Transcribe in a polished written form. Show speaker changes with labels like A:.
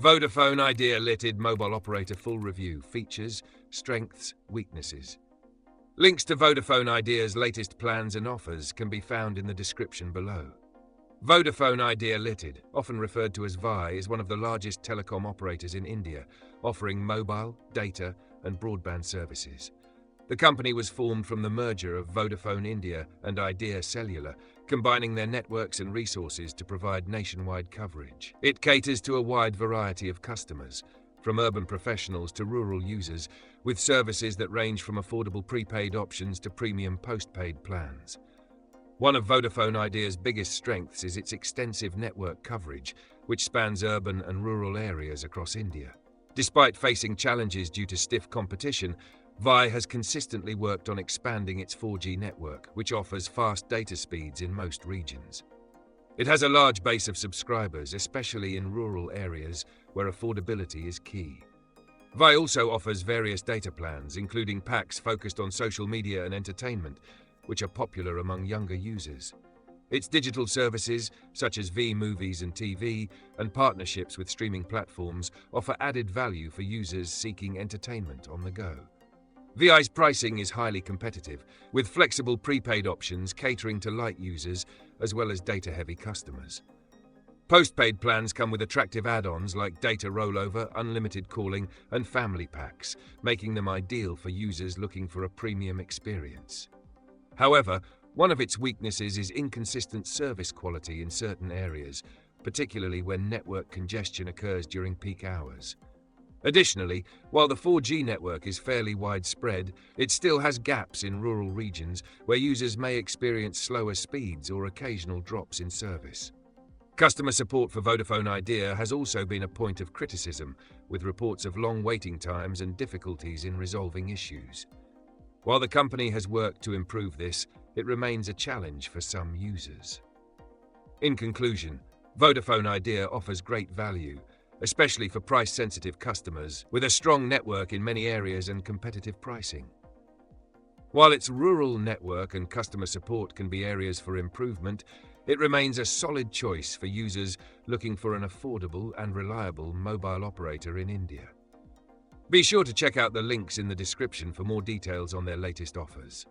A: Vodafone Idea Limited Mobile Operator Full Review. Features, strengths, weaknesses. Links to Vodafone Idea's latest plans and offers can be found in the description below. Vodafone Idea Limited, often referred to as VI, is one of the largest telecom operators in India, offering mobile, data, and broadband services. The company was formed from the merger of Vodafone India and Idea Cellular, combining their networks and resources to provide nationwide coverage. It caters to a wide variety of customers, from urban professionals to rural users, with services that range from affordable prepaid options to premium postpaid plans. One of Vodafone Idea's biggest strengths is its extensive network coverage, which spans urban and rural areas across India. Despite facing challenges due to stiff competition, VI has consistently worked on expanding its 4G network, which offers fast data speeds in most regions. It has a large base of subscribers, especially in rural areas where affordability is key. VI also offers various data plans, including packs focused on social media and entertainment, which are popular among younger users. Its digital services, such as V Movies and TV, and partnerships with streaming platforms, offer added value for users seeking entertainment on the go. VI's pricing is highly competitive, with flexible prepaid options catering to light users as well as data-heavy customers. Postpaid plans come with attractive add-ons like data rollover, unlimited calling, and family packs, making them ideal for users looking for a premium experience. However, one of its weaknesses is inconsistent service quality in certain areas, particularly when network congestion occurs during peak hours. Additionally, while the 4G network is fairly widespread, it still has gaps in rural regions where users may experience slower speeds or occasional drops in service. Customer support for Vodafone Idea has also been a point of criticism, with reports of long waiting times and difficulties in resolving issues. While the company has worked to improve this, it remains a challenge for some users. In conclusion, Vodafone Idea offers great value, especially for price-sensitive customers, with a strong network in many areas and competitive pricing. While its rural network and customer support can be areas for improvement, it remains a solid choice for users looking for an affordable and reliable mobile operator in India. Be sure to check out the links in the description for more details on their latest offers.